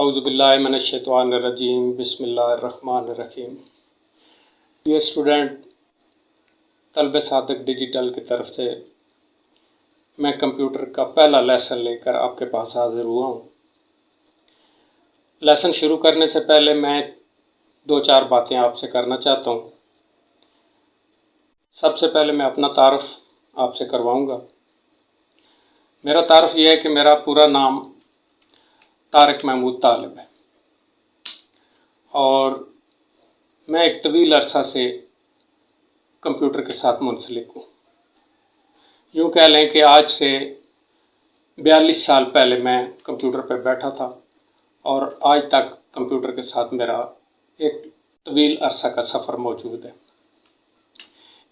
اعوذ باللہ من الشیطان الرجیم بسم اللہ الرحمن الرحیم۔ ڈیئر اسٹوڈنٹ، طلبہ صادق ڈیجیٹل کی طرف سے میں کمپیوٹر کا پہلا لیسن لے کر آپ کے پاس حاضر ہوا ہوں۔ لیسن شروع کرنے سے پہلے میں 2-4 باتیں آپ سے کرنا چاہتا ہوں۔ سب سے پہلے میں اپنا تعارف آپ سے کرواؤں گا۔ میرا تعارف یہ ہے کہ میرا پورا نام طارق محمود طالب ہے اور میں ایک طویل عرصہ سے کمپیوٹر کے ساتھ منسلک ہوں۔ یوں کہہ لیں کہ آج سے 42 سال پہلے میں کمپیوٹر پہ بیٹھا تھا اور آج تک کمپیوٹر کے ساتھ میرا ایک طویل عرصہ کا سفر موجود ہے۔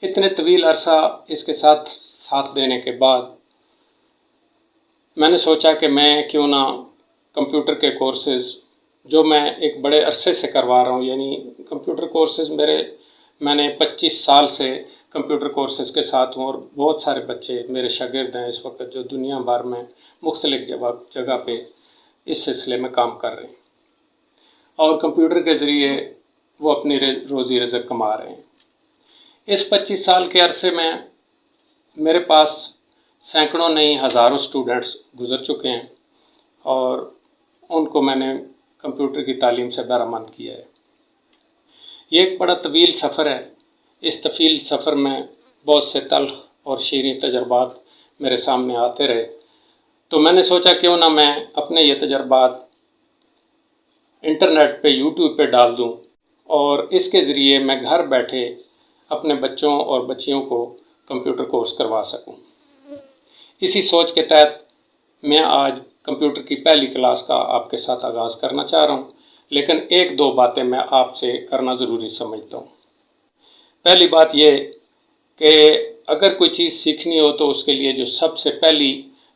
اتنے طویل عرصہ اس کے ساتھ دینے کے بعد میں نے سوچا کہ میں کیوں نہ کمپیوٹر کے کورسز جو میں ایک بڑے عرصے سے کروا رہا ہوں، یعنی کمپیوٹر کورسز میں نے 25 سال سے کمپیوٹر کورسز کے ساتھ ہوں اور بہت سارے بچے میرے شاگرد ہیں اس وقت جو دنیا بھر میں مختلف جگہ پہ اس سلسلے میں کام کر رہے ہیں اور کمپیوٹر کے ذریعے وہ اپنی روزی رزق کما رہے ہیں۔ اس 25 سال کے عرصے میں میرے پاس سینکڑوں نہیں ہزاروں سٹوڈنٹس گزر چکے ہیں اور ان کو میں نے کمپیوٹر کی تعلیم سے بہرہمند کیا ہے۔ یہ ایک بڑا طویل سفر ہے۔ اس طویل سفر میں بہت سے تلخ اور شیریں تجربات میرے سامنے آتے رہے، تو میں نے سوچا کیوں نہ میں اپنے یہ تجربات انٹرنیٹ پہ یوٹیوب پہ ڈال دوں اور اس کے ذریعے میں گھر بیٹھے اپنے بچوں اور بچیوں کو کمپیوٹر کورس کروا سکوں۔ اسی سوچ کے تحت میں آج کمپیوٹر کی پہلی کلاس کا آپ کے ساتھ آغاز کرنا چاہ رہا ہوں، لیکن 1-2 باتیں میں آپ سے کرنا ضروری سمجھتا ہوں۔ پہلی بات یہ کہ اگر کوئی چیز سیکھنی ہو تو اس کے لیے جو سب سے پہلی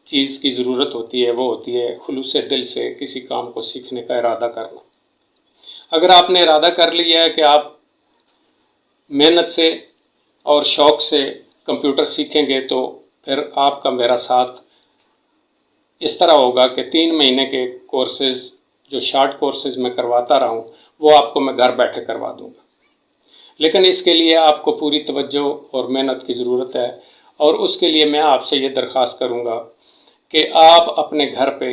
چیز کی ضرورت ہوتی ہے وہ ہوتی ہے خلوص دل سے کسی کام کو سیکھنے کا ارادہ کرنا۔ اگر آپ نے ارادہ کر لیا ہے کہ آپ محنت سے اور شوق سے کمپیوٹر سیکھیں گے تو پھر آپ کا میرا ساتھ اس طرح ہوگا کہ 3 مہینے کے کورسز جو شارٹ کورسز میں کرواتا رہا ہوں وہ آپ کو میں گھر بیٹھے کروا دوں گا، لیکن اس کے لیے آپ کو پوری توجہ اور محنت کی ضرورت ہے اور اس کے لیے میں آپ سے یہ درخواست کروں گا کہ آپ اپنے گھر پہ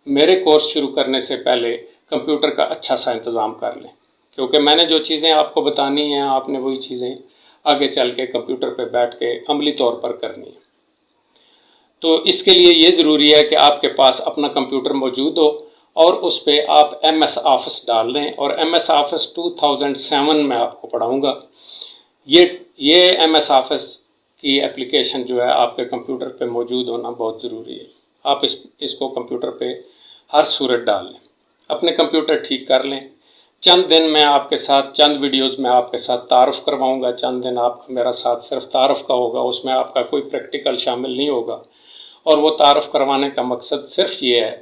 میرے کورس شروع کرنے سے پہلے کمپیوٹر کا اچھا سا انتظام کر لیں، کیونکہ میں نے جو چیزیں آپ کو بتانی ہیں آپ نے وہی چیزیں آگے چل کے کمپیوٹر پہ بیٹھ کے عملی طور پر کرنی ہیں۔ تو اس کے لیے یہ ضروری ہے کہ آپ کے پاس اپنا کمپیوٹر موجود ہو اور اس پہ آپ MS آفس ڈال دیں، اور MS آفس 2007 میں آپ کو پڑھاؤں گا۔ یہ MS آفس کی اپلیکیشن جو ہے آپ کے کمپیوٹر پہ موجود ہونا بہت ضروری ہے۔ آپ اس کو کمپیوٹر پہ ہر صورت ڈال لیں، اپنے کمپیوٹر ٹھیک کر لیں۔ چند دن میں آپ کے ساتھ چند ویڈیوز میں آپ کے ساتھ تعارف کرواؤں گا، چند دن آپ کا میرا ساتھ صرف تعارف کا ہوگا، اس میں آپ کا کوئی پریکٹیکل شامل نہیں ہوگا، اور وہ تعارف کروانے کا مقصد صرف یہ ہے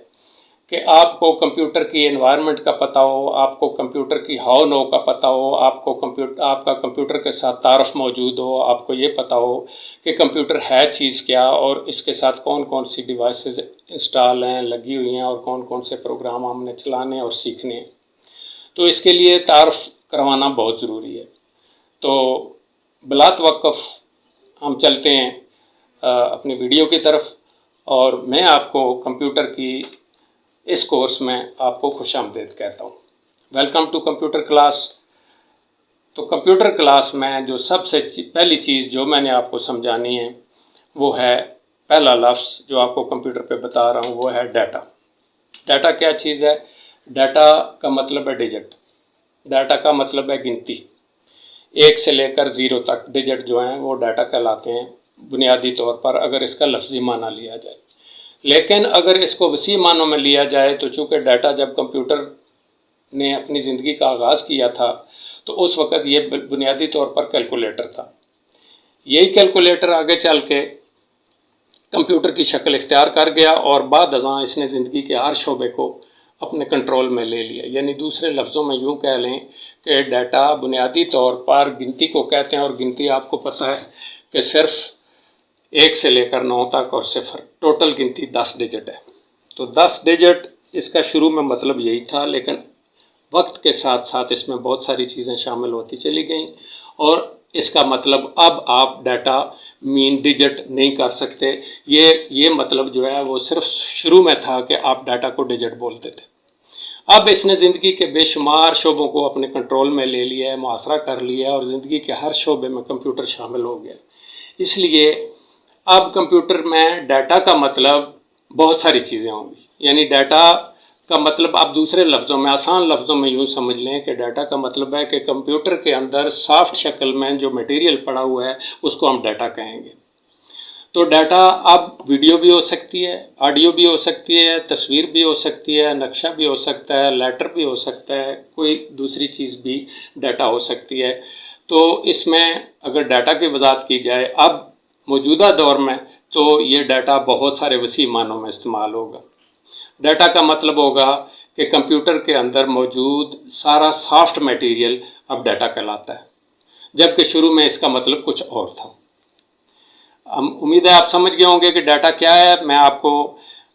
کہ آپ کو کمپیوٹر کی انوائرمنٹ کا پتہ ہو، آپ کو کمپیوٹر کی ہاؤ نو کا پتہ ہو، آپ کا کمپیوٹر کے ساتھ تعارف موجود ہو، آپ کو یہ پتہ ہو کہ کمپیوٹر ہے چیز کیا اور اس کے ساتھ کون کون سی ڈیوائسز انسٹال ہیں، لگی ہوئی ہیں، اور کون کون سے پروگرام ہم نے چلانے اور سیکھنے ہیں۔ تو اس کے لیے تعارف کروانا بہت ضروری ہے۔ تو بلا توقف ہم چلتے ہیں اپنی ویڈیو کی طرف، اور میں آپ کو کمپیوٹر کی اس کورس میں آپ کو خوش آمدید کہتا ہوں۔ Welcome to computer class. تو کمپیوٹر کلاس میں جو سب سے پہلی چیز جو میں نے آپ کو سمجھانی ہے وہ ہے پہلا لفظ جو آپ کو کمپیوٹر پہ بتا رہا ہوں وہ ہے ڈیٹا۔ ڈیٹا کیا چیز ہے؟ ڈیٹا کا مطلب ہے ڈیجٹ، ڈیٹا کا مطلب ہے گنتی۔ 1 سے لے کر 0 تک ڈیجٹ جو ہیں وہ ڈیٹا کہلاتے ہیں بنیادی طور پر، اگر اس کا لفظی معنی لیا جائے۔ لیکن اگر اس کو وسیع معنوں میں لیا جائے تو چونکہ ڈیٹا جب کمپیوٹر نے اپنی زندگی کا آغاز کیا تھا تو اس وقت یہ بنیادی طور پر کیلکولیٹر تھا۔ یہی کیلکولیٹر آگے چل کے کمپیوٹر کی شکل اختیار کر گیا اور بعد ازاں اس نے زندگی کے ہر شعبے کو اپنے کنٹرول میں لے لیا۔ یعنی دوسرے لفظوں میں یوں کہہ لیں کہ ڈیٹا بنیادی طور پر گنتی کو کہتے ہیں، اور گنتی آپ کو پتہ ہے کہ صرف 1 سے لے کر 9 تک اور 0، ٹوٹل گنتی 10 ڈیجٹ ہے۔ تو 10 ڈیجٹ اس کا شروع میں مطلب یہی تھا، لیکن وقت کے ساتھ ساتھ اس میں بہت ساری چیزیں شامل ہوتی چلی گئیں، اور اس کا مطلب اب آپ ڈیٹا مین ڈیجٹ نہیں کر سکتے۔ یہ مطلب جو ہے وہ صرف شروع میں تھا کہ آپ ڈیٹا کو ڈیجٹ بولتے تھے۔ اب اس نے زندگی کے بے شمار شعبوں کو اپنے کنٹرول میں لے لیا ہے، محاصرہ کر لیا ہے، اور زندگی کے ہر شعبے میں کمپیوٹر شامل ہو گیا۔ اس لیے اب کمپیوٹر میں ڈیٹا کا مطلب بہت ساری چیزیں ہوں گی، یعنی ڈیٹا کا مطلب آپ دوسرے لفظوں میں، آسان لفظوں میں یوں سمجھ لیں کہ ڈیٹا کا مطلب ہے کہ کمپیوٹر کے اندر سافٹ شکل میں جو میٹیریل پڑا ہوا ہے اس کو ہم ڈیٹا کہیں گے۔ تو ڈیٹا اب ویڈیو بھی ہو سکتی ہے، آڈیو بھی ہو سکتی ہے، تصویر بھی ہو سکتی ہے، نقشہ بھی ہو سکتا ہے، لیٹر بھی ہو سکتا ہے، کوئی دوسری چیز بھی ڈیٹا ہو سکتی ہے۔ تو اس میں اگر ڈیٹا کی وضاحت کی جائے اب موجودہ دور میں، تو یہ ڈیٹا بہت سارے وسیع معنوں میں استعمال ہوگا۔ ڈیٹا کا مطلب ہوگا کہ کمپیوٹر کے اندر موجود سارا سافٹ میٹیریل اب ڈیٹا کہلاتا ہے، جبکہ شروع میں اس کا مطلب کچھ اور تھا۔ امید ہے آپ سمجھ گئے ہوں گے کہ ڈیٹا کیا ہے۔ میں آپ کو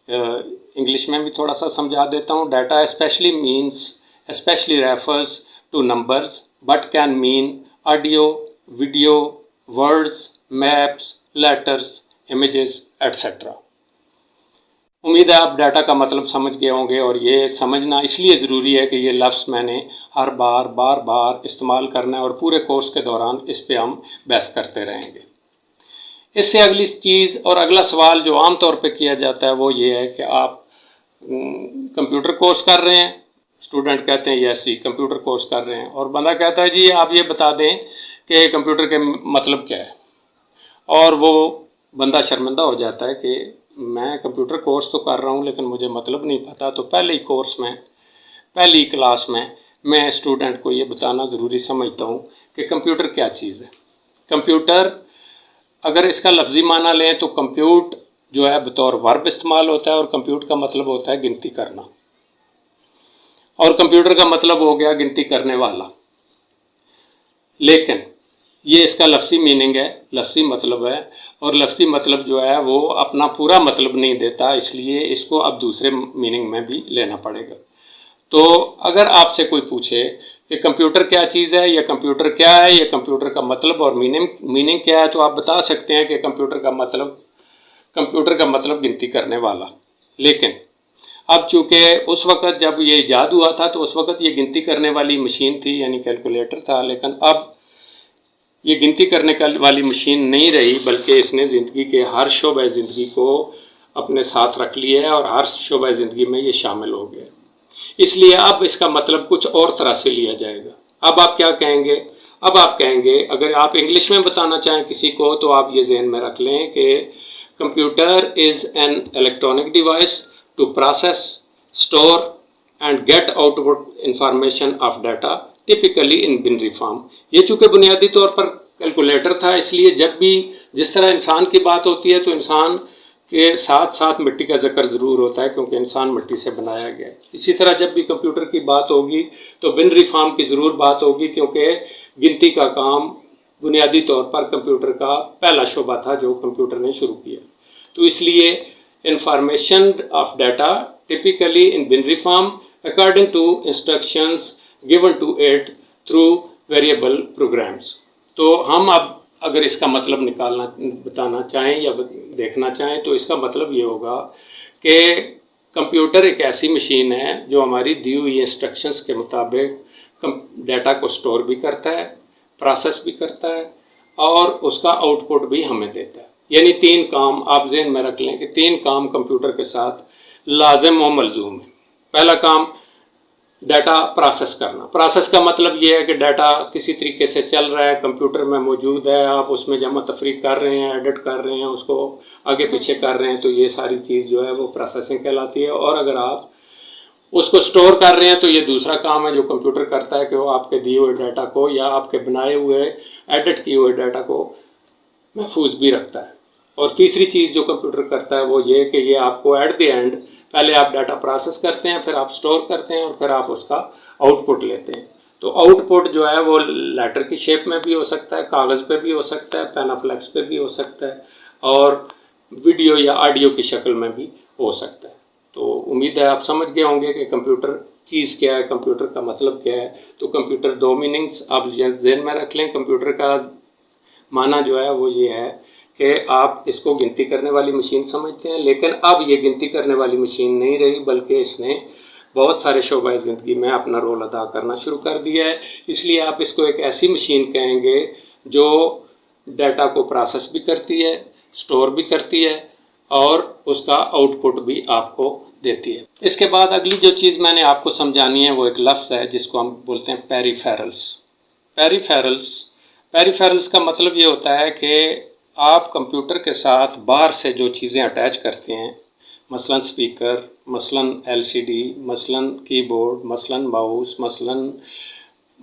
انگلش میں بھی تھوڑا سا سمجھا دیتا ہوں۔ Data specially refers to numbers but can mean audio, video, words, maps, letters, images etcetera. امید ہے آپ ڈیٹا کا مطلب سمجھ گئے ہوں گے، اور یہ سمجھنا اس لیے ضروری ہے کہ یہ لفظ میں نے ہر بار استعمال کرنا ہے، اور پورے کورس کے دوران اس پہ ہم بحث کرتے رہیں گے۔ اس سے اگلی چیز اور اگلا سوال جو عام طور پہ کیا جاتا ہے وہ یہ ہے کہ آپ کمپیوٹر کورس کر رہے ہیں، اسٹوڈنٹ کہتے ہیں یس جی کمپیوٹر کورس کر رہے ہیں، اور بندہ کہتا ہے جی آپ یہ بتا دیں کہ کمپیوٹر کے مطلب کیا ہے، اور وہ بندہ شرمندہ ہو جاتا ہے کہ میں کمپیوٹر کورس تو کر رہا ہوں لیکن مجھے مطلب نہیں پتہ۔ تو پہلی کلاس میں اسٹوڈنٹ کو یہ بتانا ضروری سمجھتا ہوں کہ کمپیوٹر کیا چیز ہے۔ کمپیوٹر اگر اس کا لفظی معنی لیں تو کمپیوٹ جو ہے بطور ورب استعمال ہوتا ہے، اور کمپیوٹ کا مطلب ہوتا ہے گنتی کرنا، اور کمپیوٹر کا مطلب ہو گیا گنتی کرنے والا۔ لیکن یہ اس کا لفظی میننگ ہے، لفظی مطلب ہے، اور لفظی مطلب جو ہے وہ اپنا پورا مطلب نہیں دیتا، اس لیے اس کو اب دوسرے میننگ میں بھی لینا پڑے گا۔ تو اگر آپ سے کوئی پوچھے کہ کمپیوٹر کیا چیز ہے، یا کمپیوٹر کیا ہے، یا کمپیوٹر کا مطلب اور میننگ کیا ہے، تو آپ بتا سکتے ہیں کہ کمپیوٹر کا مطلب گنتی کرنے والا۔ لیکن اب چونکہ اس وقت جب یہ ایجاد ہوا تھا تو اس وقت یہ گنتی کرنے والی مشین تھی، یعنی کیلکولیٹر تھا، لیکن اب یہ گنتی کرنے والی مشین نہیں رہی، بلکہ اس نے زندگی کے ہر شعبہ زندگی کو اپنے ساتھ رکھ لیا ہے، اور ہر شعبہ زندگی میں یہ شامل ہو گیا۔ اس لیے اب اس کا مطلب کچھ اور طرح سے لیا جائے گا۔ اب آپ کیا کہیں گے؟ اب آپ کہیں گے، اگر آپ انگلش میں بتانا چاہیں کسی کو تو آپ یہ ذہن میں رکھ لیں کہ computer is an electronic device to process, store and get output information of data typically in binary form. یہ چونکہ بنیادی طور پر کیلکولیٹر تھا، اس لیے جب بھی جس طرح انسان کی بات ہوتی ہے تو انسان کے ساتھ ساتھ مٹی کا ذکر ضرور ہوتا ہے، کیونکہ انسان مٹی سے بنایا گیا ہے۔ اسی طرح جب بھی کمپیوٹر کی بات ہوگی تو بنری فارم کی ضرور بات ہوگی، کیونکہ گنتی کا کام بنیادی طور پر کمپیوٹر کا پہلا شعبہ تھا جو کمپیوٹر نے شروع کیا۔ تو اس لیے information of data typically in binary form according to instructions given to it through variable programs۔ تو ہم اب اگر اس کا مطلب بتانا چاہیں یا دیکھنا چاہیں تو اس کا مطلب یہ ہوگا کہ کمپیوٹر ایک ایسی مشین ہے جو ہماری دی ہوئی انسٹرکشنز کے مطابق ڈیٹا کو سٹور بھی کرتا ہے، پروسیس بھی کرتا ہے، اور اس کا آؤٹ پٹ بھی ہمیں دیتا ہے۔ یعنی 3 کام آپ ذہن میں رکھ لیں کہ 3 کام کمپیوٹر کے ساتھ لازم و ملزوم ہے۔ پہلا کام ڈیٹا پروسیس کرنا۔ پروسیس کا مطلب یہ ہے کہ ڈیٹا کسی طریقے سے چل رہا ہے، کمپیوٹر میں موجود ہے، آپ اس میں جمع تفریق کر رہے ہیں، ایڈٹ کر رہے ہیں، اس کو آگے پیچھے کر رہے ہیں، تو یہ ساری چیز جو ہے وہ پروسیسنگ کہلاتی ہے۔ اور اگر آپ اس کو سٹور کر رہے ہیں تو یہ دوسرا کام ہے جو کمپیوٹر کرتا ہے کہ وہ آپ کے دیے ہوئے ڈیٹا کو یا آپ کے بنائے ہوئے ایڈٹ کیے ہوئے ڈیٹا کو محفوظ بھی رکھتا ہے۔ اور تیسری چیز جو کمپیوٹر کرتا ہے وہ یہ کہ یہ آپ کو ایٹ دی اینڈ پہلے آپ ڈیٹا پروسیس کرتے ہیں، پھر آپ سٹور کرتے ہیں، اور پھر آپ اس کا آؤٹ پٹ لیتے ہیں۔ تو آؤٹ پٹ جو ہے وہ لیٹر کی شیپ میں بھی ہو سکتا ہے، کاغذ پہ بھی ہو سکتا ہے، پینافلیکس پہ بھی ہو سکتا ہے، اور ویڈیو یا آڈیو کی شکل میں بھی ہو سکتا ہے۔ تو امید ہے آپ سمجھ گئے ہوں گے کہ کمپیوٹر چیز کیا ہے، کمپیوٹر کا مطلب کیا ہے۔ تو کمپیوٹر 2 میننگز آپ ذہن میں رکھ لیں۔ کمپیوٹر کا معنی جو ہے وہ یہ ہے کہ آپ اس کو گنتی کرنے والی مشین سمجھتے ہیں، لیکن اب یہ گنتی کرنے والی مشین نہیں رہی، بلکہ اس نے بہت سارے شعبۂ زندگی میں اپنا رول ادا کرنا شروع کر دیا ہے۔ اس لیے آپ اس کو ایک ایسی مشین کہیں گے جو ڈیٹا کو پروسیس بھی کرتی ہے، سٹور بھی کرتی ہے، اور اس کا آؤٹ پٹ بھی آپ کو دیتی ہے۔ اس کے بعد اگلی جو چیز میں نے آپ کو سمجھانی ہے وہ ایک لفظ ہے جس کو ہم بولتے ہیں پیریفیرلز۔ پیریفیرلز کا مطلب یہ ہوتا ہے کہ آپ کمپیوٹر کے ساتھ باہر سے جو چیزیں اٹیچ کرتے ہیں، مثلاً سپیکر، مثلاً LCD، مثلاً کی بورڈ، مثلاً ماؤس، مثلاً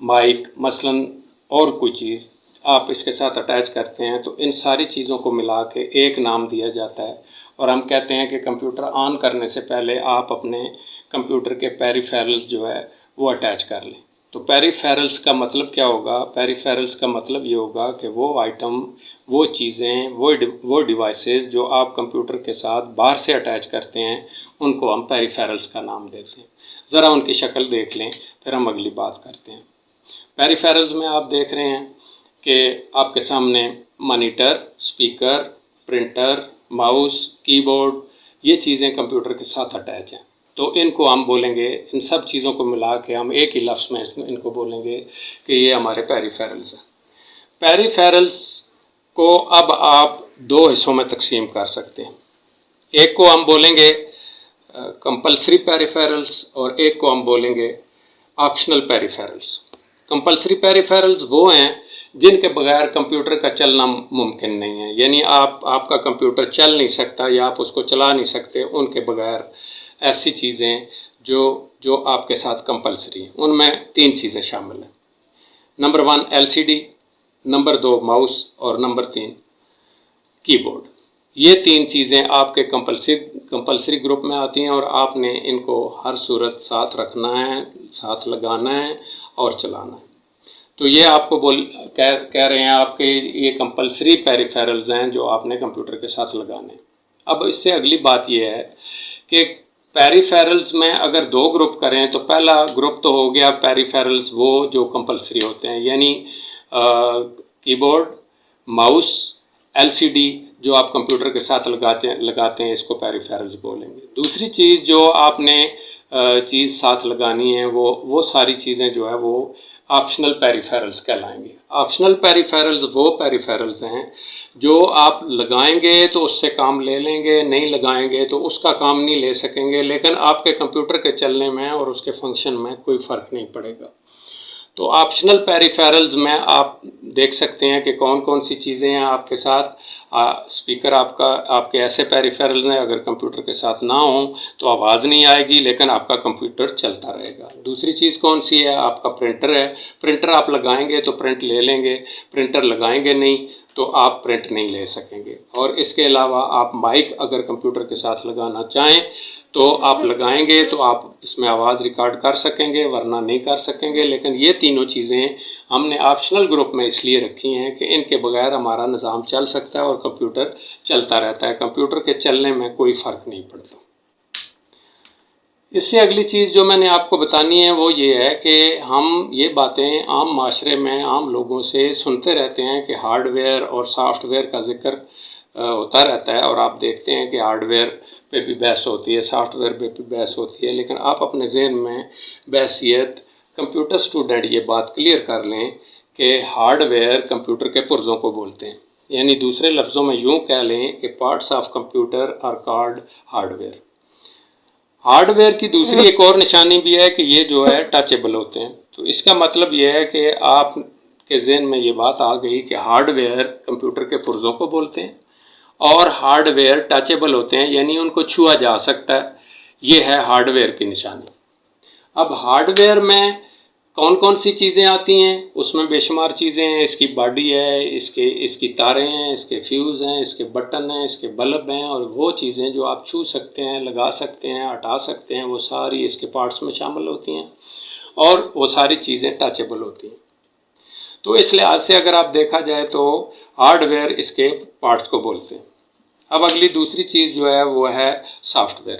مائک، مثلاً اور کوئی چیز آپ اس کے ساتھ اٹیچ کرتے ہیں، تو ان ساری چیزوں کو ملا کے ایک نام دیا جاتا ہے، اور ہم کہتے ہیں کہ کمپیوٹر آن کرنے سے پہلے آپ اپنے کمپیوٹر کے پیریفیرلز جو ہے وہ اٹیچ کر لیں۔ تو پیریفیرلز کا مطلب کیا ہوگا؟ پیریفیرلز کا مطلب یہ ہوگا کہ وہ آئٹم، وہ چیزیں، وہ ڈیوائسز جو آپ کمپیوٹر کے ساتھ باہر سے اٹیچ کرتے ہیں، ان کو ہم پیریفیرلز کا نام دیتے ہیں۔ ذرا ان کی شکل دیکھ لیں، پھر ہم اگلی بات کرتے ہیں۔ پیریفیرلز میں آپ دیکھ رہے ہیں کہ آپ کے سامنے مانیٹر، سپیکر، پرنٹر، ماؤس، کی بورڈ، یہ چیزیں کمپیوٹر کے ساتھ اٹیچ ہیں۔ تو ان کو ہم بولیں گے، ان سب چیزوں کو ملا کے ہم ایک ہی لفظ میں ان کو بولیں گے کہ یہ ہمارے پیریفیرلز ہیں۔ پیریفیرلز کو اب آپ 2 حصوں میں تقسیم کر سکتے ہیں۔ ایک کو ہم بولیں گے کمپلسری پیریفیرلز، اور ایک کو ہم بولیں گے آپشنل پیریفیرلز۔ کمپلسری پیریفیرلز وہ ہیں جن کے بغیر کمپیوٹر کا چلنا ممکن نہیں ہے، یعنی آپ کا کمپیوٹر چل نہیں سکتا یا آپ اس کو چلا نہیں سکتے ان کے بغیر۔ ایسی چیزیں جو آپ کے ساتھ کمپلسری ہیں، ان میں 3 چیزیں شامل ہیں۔ نمبر 1 LCD، نمبر 2 ماؤس، اور نمبر 3 کی بورڈ۔ یہ 3 چیزیں آپ کے کمپلسری گروپ میں آتی ہیں، اور آپ نے ان کو ہر صورت ساتھ رکھنا ہے، ساتھ لگانا ہے اور چلانا ہے۔ تو یہ آپ کو کہہ رہے ہیں آپ کے یہ کمپلسری پیریفیرلز ہیں جو آپ نے کمپیوٹر کے ساتھ لگانے ہیں۔ اب اس سے اگلی بات یہ ہے کہ پیریفیرلز میں اگر 2 گروپ کریں تو پہلا گروپ تو ہو گیا پیریفیرلز وہ جو کمپلسری ہوتے ہیں، یعنی کی بورڈ، ماؤس، LCD جو آپ کمپیوٹر کے ساتھ لگاتے ہیں، اس کو پیریفیرلز بولیں گے۔ دوسری چیز جو آپ نے چیز ساتھ لگانی ہے وہ ساری چیزیں جو ہے وہ آپشنل پیریفیرلز کہلائیں گے۔ آپشنل پیریفیرلز وہ پیریفیرلز ہیں جو آپ لگائیں گے تو اس سے کام لے لیں گے، نہیں لگائیں گے تو اس کا کام نہیں لے سکیں گے، لیکن آپ کے کمپیوٹر کے چلنے میں اور اس کے فنکشن میں کوئی فرق نہیں پڑے گا۔ تو آپشنل پیریفیرلز میں آپ دیکھ سکتے ہیں کہ کون کون سی چیزیں ہیں آپ کے ساتھ۔ سپیکر آپ کے ایسے پیریفیرلز ہیں اگر کمپیوٹر کے ساتھ نہ ہوں تو آواز نہیں آئے گی، لیکن آپ کا کمپیوٹر چلتا رہے گا۔ دوسری چیز کون سی ہے؟ آپ کا پرنٹر ہے۔ پرنٹر آپ لگائیں گے تو پرنٹ لے لیں گے، پرنٹر لگائیں گے نہیں تو آپ پرنٹ نہیں لے سکیں گے۔ اور اس کے علاوہ آپ مائک اگر کمپیوٹر کے ساتھ لگانا چاہیں تو آپ لگائیں گے تو آپ اس میں آواز ریکارڈ کر سکیں گے، ورنہ نہیں کر سکیں گے۔ لیکن یہ تینوں چیزیں ہم نے آپشنل گروپ میں اس لیے رکھی ہیں کہ ان کے بغیر ہمارا نظام چل سکتا ہے اور کمپیوٹر چلتا رہتا ہے، کمپیوٹر کے چلنے میں کوئی فرق نہیں پڑتا۔ اس سے اگلی چیز جو میں نے آپ کو بتانی ہے وہ یہ ہے کہ ہم یہ باتیں عام معاشرے میں عام لوگوں سے سنتے رہتے ہیں کہ ہارڈ ویئر اور سافٹ ویئر کا ذکر ہوتا رہتا ہے، اور آپ دیکھتے ہیں کہ ہارڈ ویئر پہ بھی بحث ہوتی ہے، سافٹ ویئر پہ بھی بحث ہوتی ہے، لیکن آپ اپنے ذہن میں بحثیت کمپیوٹر اسٹوڈنٹ یہ بات کلیئر کر لیں کہ ہارڈ ویئر کمپیوٹر کے پرزوں کو بولتے ہیں، یعنی دوسرے لفظوں میں یوں کہہ لیں کہ parts of computer are called hardware. Hardware کی دوسری ایک اور نشانی بھی ہے کہ یہ جو ہے ٹچیبل ہوتے ہیں۔ تو اس کا مطلب یہ ہے کہ آپ کے ذہن میں یہ بات آ گئی کہ ہارڈ ویئر کمپیوٹر کے پرزوں کو بولتے ہیں اور ہارڈ ویئر ٹچیبل ہوتے ہیں، یعنی ان کو چھوا جا سکتا ہے۔ یہ ہے ہارڈ ویئر کی نشانی۔ اب ہارڈ ویئر میں کون کون سی چیزیں آتی ہیں؟ اس میں بے شمار چیزیں ہیں۔ اس کی باڈی ہے، اس کی تاریں ہیں، اس کے فیوز ہیں، اس کے بٹن ہیں، اس کے بلب ہیں، اور وہ چیزیں جو آپ چھو سکتے ہیں، لگا سکتے ہیں، ہٹا سکتے ہیں، وہ ساری اس کے پارٹس میں شامل ہوتی ہیں، اور وہ ساری چیزیں ٹچیبل ہوتی ہیں۔ تو اس لحاظ سے اگر آپ دیکھا جائے تو ہارڈ ویئر اس کے پارٹس کو بولتے ہیں۔ اب اگلی دوسری چیز جو ہے وہ ہے سافٹ ویئر۔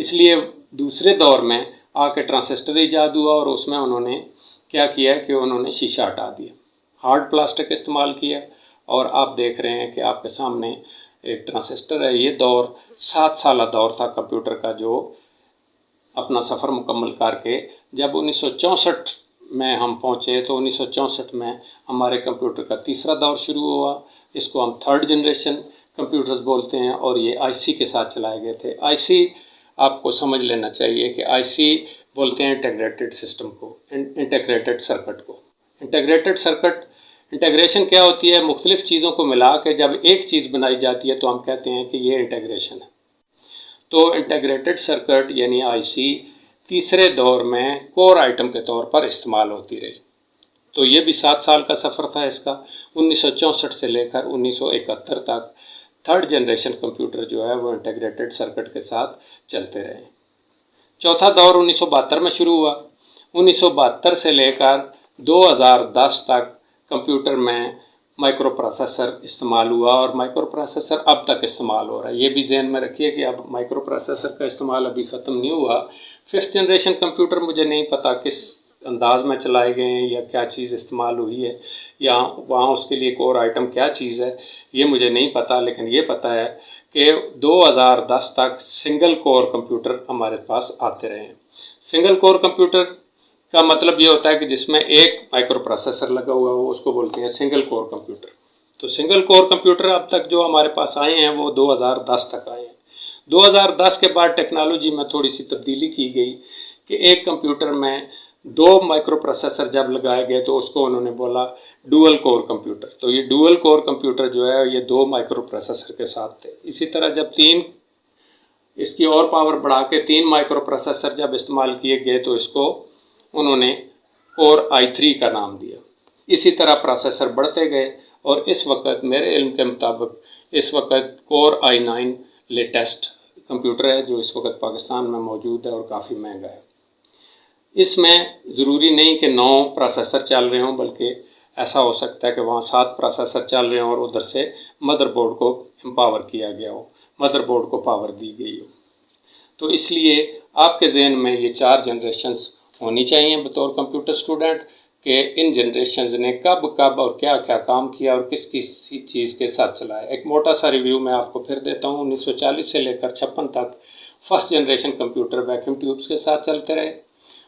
اس لیے دوسرے دور میں آ کے ٹرانزسٹر ایجاد ہوا اور اس میں انہوں نے کیا کیا کہ انہوں نے شیشہ ہٹا دیا، ہارڈ پلاسٹک استعمال کیا، اور آپ دیکھ رہے ہیں کہ آپ کے سامنے ایک ٹرانزسٹر ہے۔ یہ دور 7 سالہ دور تھا کمپیوٹر کا، جو اپنا سفر مکمل کر کے جب 1964 میں ہم پہنچے تو 1964 میں ہمارے کمپیوٹر کا تیسرا دور شروع ہوا۔ اس کو ہم 3rd جنریشن کمپیوٹرز بولتے ہیں، اور یہ آئی سی کے ساتھ چلائے گئے تھے۔ آئی سی آپ کو سمجھ لینا چاہیے کہ آئی سی بولتے ہیں انٹیگریٹڈ سسٹم کو، انٹیگریٹڈ سرکٹ کو۔ انٹیگریٹڈ سرکٹ، انٹیگریشن کیا ہوتی ہے؟ مختلف چیزوں کو ملا کے جب ایک چیز بنائی جاتی ہے تو ہم کہتے ہیں کہ یہ انٹیگریشن ہے۔ تو انٹیگریٹڈ سرکٹ یعنی آئی سی تیسرے دور میں کور آئٹم کے طور پر استعمال ہوتی رہی۔ تو یہ بھی 7 سال کا سفر تھا اس کا، 1964 سے لے کر 1971 تک 3rd جنریشن کمپیوٹر جو ہے وہ انٹیگریٹڈ سرکٹ کے ساتھ چلتے رہے۔ چوتھا دور 1972 میں شروع ہوا۔ 1972 سے لے کر 2010 تک کمپیوٹر میں مائکرو پروسیسر استعمال ہوا، اور مائکرو پروسیسر اب تک استعمال ہو رہا ہے۔ یہ بھی ذہن میں رکھیے کہ اب مائکرو پروسیسر کا استعمال ابھی ختم نہیں ہوا۔ 5th جنریشن کمپیوٹر مجھے نہیں پتا کس انداز میں چلائے گئے ہیں یا کیا چیز استعمال ہوئی ہے، یا وہاں اس کے لیے کور آئٹم کیا چیز ہے، یہ مجھے نہیں پتا، لیکن یہ پتا ہے کہ 2010 تک سنگل کور کمپیوٹر ہمارے پاس آتے رہے ہیں۔ سنگل کور کمپیوٹر کا مطلب یہ ہوتا ہے کہ جس میں ایک مائکرو پروسیسر لگا ہوا ہو، اس کو بولتے ہیں سنگل کور کمپیوٹر۔ تو سنگل کور کمپیوٹر اب تک جو ہمارے پاس آئے ہیں وہ 2010 تک آئے ہیں۔ 2010 کے بعد ٹیکنالوجی میں تھوڑی سی تبدیلی کی گئی کہ ایک کمپیوٹر میں 2 مائکرو پروسیسر جب لگائے گئے تو اس کو انہوں نے بولا ڈوئل کور کمپیوٹر۔ تو یہ ڈوئل کور کمپیوٹر جو ہے یہ 2 مائکرو پروسیسر کے ساتھ تھے۔ اسی طرح جب 3 اس کی اور پاور بڑھا کے 3 مائکرو پروسیسر جب استعمال کیے گئے تو اس کو انہوں نے کور i3 کا نام دیا۔ اسی طرح پروسیسر بڑھتے گئے، اور اس وقت میرے علم کے مطابق اس وقت کور i9 لیٹسٹ کمپیوٹر ہے جو اس وقت پاکستان میں موجود ہے اور کافی مہنگا ہے۔ اس میں ضروری نہیں کہ 9 پروسیسر چل رہے ہوں، بلکہ ایسا ہو سکتا ہے کہ وہاں 7 پروسیسر چل رہے ہوں اور ادھر سے مدر بورڈ کو امپاور کیا گیا ہو، مدر بورڈ کو پاور دی گئی ہو۔ تو اس لیے آپ کے ذہن میں یہ 4 جنریشنز ہونی چاہیے بطور کمپیوٹر اسٹوڈنٹ، کہ ان جنریشنز نے کب کب اور کیا کیا کام کیا اور کس کس چیز کے ساتھ چلایا۔ ایک موٹا سا ریویو میں آپ کو پھر دیتا ہوں۔ 1940 سے لے کر 56 تک 1st generation computer vacuum tubes کے ساتھ چلتے رہے۔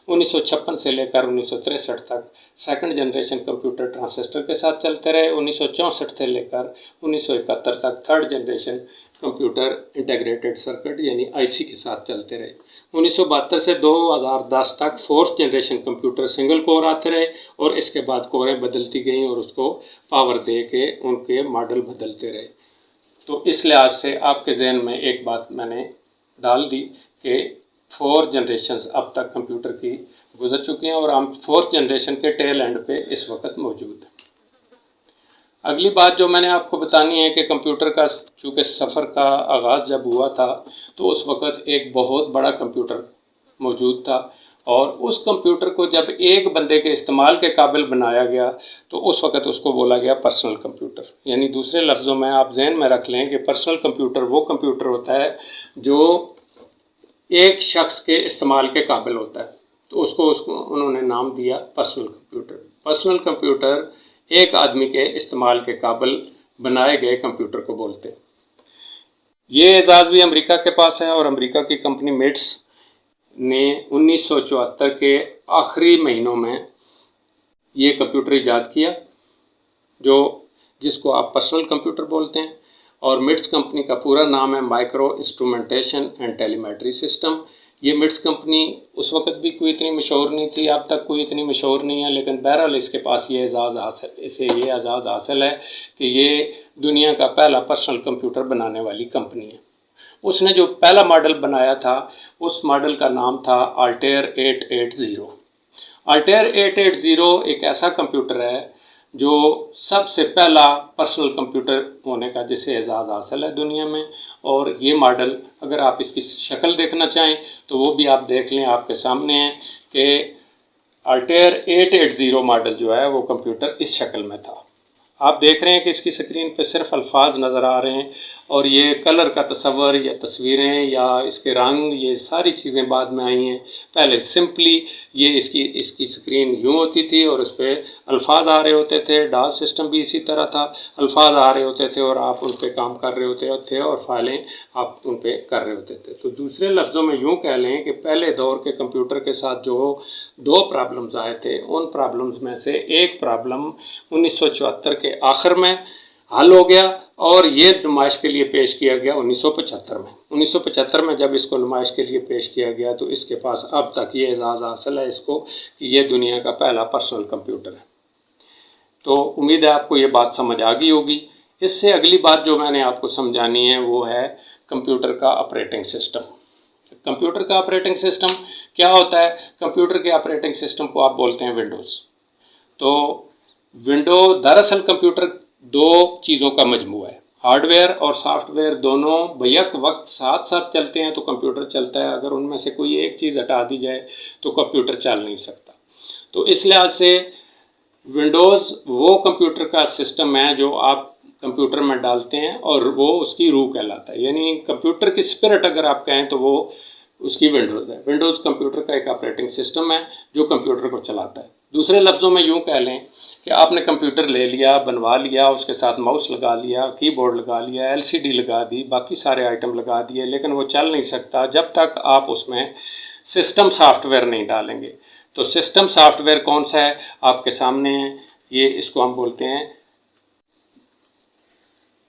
1956 سے لے کر 1963 تک 2nd جنریشن کمپیوٹر ٹرانزسٹر کے ساتھ چلتے رہے۔ 1964 سے لے کر 1971 تک 3rd generation computer integrated circuit یعنی آئی سی کے ساتھ چلتے رہے۔ 1972 سے 2010 تک 4th جنریشن کمپیوٹر سنگل کور آتے رہے، اور اس کے بعد کوریں بدلتی گئیں اور اس کو پاور دے کے ان کے ماڈل بدلتے رہے۔ تو اس لحاظ سے آپ کے ذہن میں ایک بات میں نے ڈال دی کہ 4 جنریشنز اب تک کمپیوٹر کی گزر چکی ہیں، اور ہم 4th جنریشن کے ٹیل اینڈ پہ اس وقت موجود ہیں۔ اگلی بات جو میں نے آپ کو بتانی ہے کہ کمپیوٹر کا چونکہ سفر کا آغاز جب ہوا تھا تو اس وقت ایک بہت بڑا کمپیوٹر موجود تھا، اور اس کمپیوٹر کو جب ایک بندے کے استعمال کے قابل بنایا گیا تو اس وقت اس کو بولا گیا پرسنل کمپیوٹر۔ یعنی دوسرے لفظوں میں آپ ذہن میں رکھ لیں کہ پرسنل کمپیوٹر وہ کمپیوٹر ہوتا ہے جو ایک شخص کے استعمال کے قابل ہوتا ہے، تو اس کو انہوں نے نام دیا پرسنل کمپیوٹر۔ پرسنل کمپیوٹر ایک آدمی کے استعمال کے قابل بنائے گئے کمپیوٹر کو بولتے ہیں۔ یہ اعزاز بھی امریکہ کے پاس ہے، اور امریکہ کی کمپنی میٹس نے 1974 کے آخری مہینوں میں یہ کمپیوٹر ایجاد کیا، جس کو آپ پرسنل کمپیوٹر بولتے ہیں، اور مٹس کمپنی کا پورا نام ہے مائکرو انسٹرومنٹیشن اینڈ ٹیلیمیٹری سسٹم۔ یہ مٹس کمپنی اس وقت بھی کوئی اتنی مشہور نہیں تھی، اب تک کوئی اتنی مشہور نہیں ہے، لیکن بہرحال اس کے پاس یہ اعزاز حاصل ہے کہ یہ دنیا کا پہلا پرسنل کمپیوٹر بنانے والی کمپنی ہے۔ اس نے جو پہلا ماڈل بنایا تھا اس ماڈل کا نام تھا آلٹیئر 880۔ آلٹیئر 880 ایک ایسا کمپیوٹر ہے جو سب سے پہلا پرسنل کمپیوٹر ہونے کا جسے اعزاز حاصل ہے دنیا میں، اور یہ ماڈل اگر آپ اس کی شکل دیکھنا چاہیں تو وہ بھی آپ دیکھ لیں، آپ کے سامنے ہے کہ آلٹیئر 880 ماڈل جو ہے وہ کمپیوٹر اس شکل میں تھا۔ آپ دیکھ رہے ہیں کہ اس کی اسکرین پہ صرف الفاظ نظر آ رہے ہیں، اور یہ کلر کا تصور یا تصویریں یا اس کے رنگ، یہ ساری چیزیں بعد میں آئی ہیں۔ پہلے سمپلی یہ اس کی اسکرین یوں ہوتی تھی اور اس پہ الفاظ آ رہے ہوتے تھے۔ ڈاس سسٹم بھی اسی طرح تھا، الفاظ آ رہے ہوتے تھے اور آپ ان پہ کام کر رہے ہوتے تھے اور فائلیں آپ ان پہ کر رہے ہوتے تھے۔ تو دوسرے لفظوں میں یوں کہہ لیں کہ پہلے دور کے کمپیوٹر کے ساتھ جو دو پرابلمز آئے تھے، ان پرابلمز میں سے ایک پرابلم 1974 کے آخر میں حل ہو گیا اور یہ نمائش کے لیے پیش کیا گیا 1975 میں۔ 1975 میں جب اس کو نمائش کے لیے پیش کیا گیا تو اس کے پاس اب تک یہ اعزاز حاصل ہے اس کو کہ یہ دنیا کا پہلا پرسنل کمپیوٹر ہے۔ تو امید ہے آپ کو یہ بات سمجھ آ گئی ہوگی۔ اس سے اگلی بات جو میں نے آپ کو سمجھانی ہے وہ ہے کمپیوٹر کا آپریٹنگ سسٹم۔ کمپیوٹر کا آپریٹنگ سسٹم کیا ہوتا ہے؟ کمپیوٹر کے آپریٹنگ سسٹم کو آپ بولتے ہیں ونڈوز۔ تو ونڈو دراصل کمپیوٹر دو چیزوں کا مجموعہ ہے، ہارڈ ویئر اور سافٹ ویئر دونوں بیک وقت ساتھ ساتھ چلتے ہیں تو کمپیوٹر چلتا ہے، اگر ان میں سے کوئی ایک چیز ہٹا دی جائے تو کمپیوٹر چل نہیں سکتا۔ تو اس لحاظ سے ونڈوز وہ کمپیوٹر کا سسٹم ہے جو آپ کمپیوٹر میں ڈالتے ہیں اور وہ اس کی روح کہلاتا ہے، یعنی کمپیوٹر کی اسپرٹ اگر آپ کہیں تو وہ اس کی ونڈوز ہے۔ ونڈوز کمپیوٹر کا ایک آپریٹنگ سسٹم ہے جو کمپیوٹر کو چلاتا ہے۔ دوسرے لفظوں میں یوں کہہ لیں کہ آپ نے کمپیوٹر لے لیا، بنوا لیا، اس کے ساتھ ماؤس لگا لیا، کی بورڈ لگا لیا، LCD لگا دی، باقی سارے آئٹم لگا دیے، لیکن وہ چل نہیں سکتا جب تک آپ اس میں سسٹم سافٹ ویئر نہیں ڈالیں گے۔ تو سسٹم سافٹ ویئر کون سا ہے آپ کے سامنے ہے، یہ اس کو ہم بولتے ہیں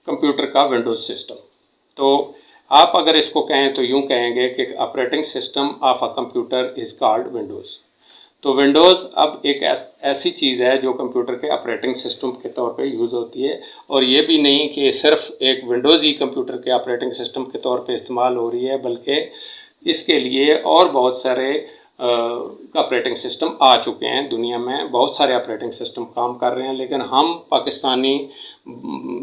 کمپیوٹر کا ونڈوز سسٹم۔ تو آپ اگر اس کو کہیں تو یوں کہیں گے کہ operating system of a computer is called Windows. تو ونڈوز اب ایک ایسی چیز ہے جو کمپیوٹر کے آپریٹنگ سسٹم کے طور پہ یوز ہوتی ہے، اور یہ بھی نہیں کہ صرف ایک ونڈوز ہی کمپیوٹر کے آپریٹنگ سسٹم کے طور پہ استعمال ہو رہی ہے، بلکہ اس کے لیے اور بہت سارے آپریٹنگ سسٹم آ چکے ہیں دنیا میں، بہت سارے آپریٹنگ سسٹم کام کر رہے ہیں، لیکن ہم پاکستانی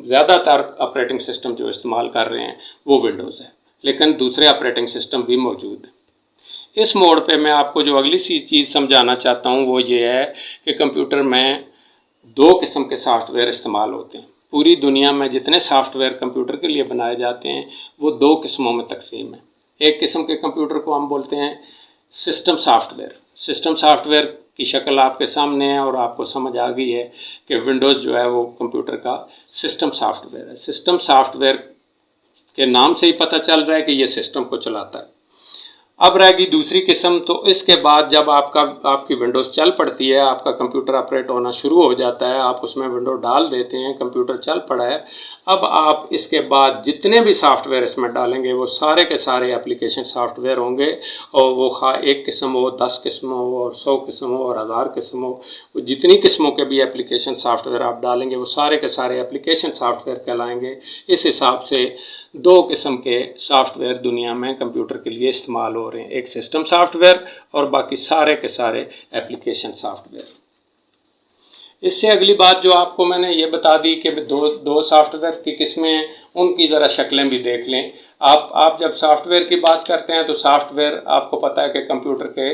زیادہ تر آپریٹنگ سسٹم جو استعمال کر رہے ہیں وہ ونڈوز ہے، لیکن دوسرے آپریٹنگ سسٹم بھی موجود ہیں۔ اس موڑ پہ میں آپ کو جو اگلی چیز سمجھانا چاہتا ہوں وہ یہ ہے کہ کمپیوٹر میں دو قسم کے سافٹ ویئر استعمال ہوتے ہیں۔ پوری دنیا میں جتنے سافٹ ویئر کمپیوٹر کے لیے بنائے جاتے ہیں وہ دو قسموں میں تقسیم ہے۔ ایک قسم کے کمپیوٹر کو ہم بولتے ہیں system soft where. System soft where کی شکل آپ کے سامنے ہے اور آپ کو سمجھ آ گئی ہے کہ ونڈوز جو ہے وہ کمپیوٹر کا سسٹم سافٹ ویئر ہے۔ سسٹم سافٹ ویئر کے نام سے ہی پتہ چل رہا ہے کہ یہ سسٹم کو چلاتا ہے۔ اب رہ گئی دوسری قسم، تو اس کے بعد جب آپ کی ونڈوز چل پڑتی ہے، آپ کا کمپیوٹر آپریٹ ہونا شروع ہو جاتا ہے، آپ اس میں ونڈو ڈال دیتے ہیں، کمپیوٹر چل پڑا ہے، اب آپ اس کے بعد جتنے بھی سافٹ ویئر اس میں ڈالیں گے وہ سارے کے سارے اپلیکیشن سافٹ ویئر ہوں گے، اور وہ خواہ ایک قسم ہو، 10 قسم ہو اور 100 قسم ہو اور 1000 قسم ہو، جتنی قسموں کے بھی اپلیکیشن سافٹ ویئر آپ ڈالیں گے وہ سارے کے سارے اپلیکیشن سافٹ ویئر کہلائیں گے۔ اس حساب سے دو قسم کے سافٹ ویئر دنیا میں کمپیوٹر کے لیے استعمال ہو رہے ہیں، ایک سسٹم سافٹ ویئر اور باقی سارے کے سارے اپلیکیشن سافٹ ویئر۔ اس سے اگلی بات جو آپ کو میں نے یہ بتا دی کہ دو سافٹ ویئر کی قسمیں ہیں، ان کی ذرا شکلیں بھی دیکھ لیں۔ آپ جب سافٹ ویئر کی بات کرتے ہیں تو سافٹ ویئر آپ کو پتہ ہے کہ کمپیوٹر کے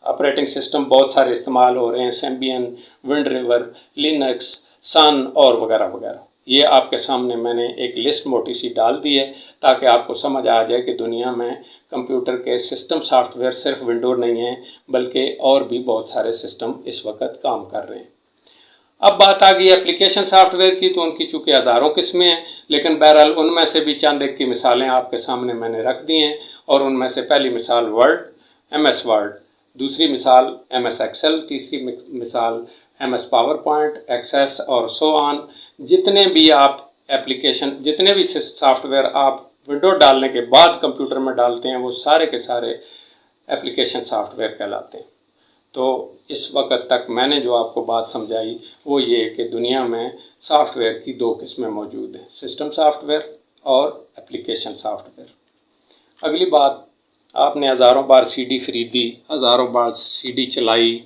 آپریٹنگ سسٹم بہت سارے استعمال ہو رہے ہیں، سیمبین، ونڈ ریور، لینکس، سن اور وغیرہ وغیرہ۔ یہ آپ کے سامنے میں نے ایک لسٹ موٹی سی ڈال دی ہے تاکہ آپ کو سمجھ آ جائے کہ دنیا میں کمپیوٹر کے سسٹم سافٹ ویئر صرف ونڈو نہیں ہیں بلکہ اور بھی بہت سارے سسٹم اس وقت کام کر رہے ہیں۔ اب بات آ گئی اپلیکیشن سافٹ ویئر کی، تو ان کی چونکہ ہزاروں قسمیں ہیں، لیکن بہرحال ان میں سے بھی چند ایک کی مثالیں آپ کے سامنے میں نے رکھ دی ہیں، اور ان میں سے پہلی مثال ورڈ، MS ورڈ، دوسری مثال MS ایکسل، تیسری مثال MS پاور پوائنٹ، ایکسیس اور سو آن۔ جتنے بھی آپ اپلیکیشن، جتنے بھی سافٹ ویئر آپ ونڈو ڈالنے کے بعد کمپیوٹر میں ڈالتے ہیں وہ سارے کے سارے اپلیکیشن سافٹ ویئر کہلاتے ہیں۔ تو اس وقت تک میں نے جو آپ کو بات سمجھائی وہ یہ کہ دنیا میں سافٹ ویئر کی دو قسمیں موجود ہیں، سسٹم سافٹ ویئر اور اپلیکیشن سافٹ ویئر۔ اگلی بات، آپ نے ہزاروں بار CD خریدی، ہزاروں بار CD چلائی،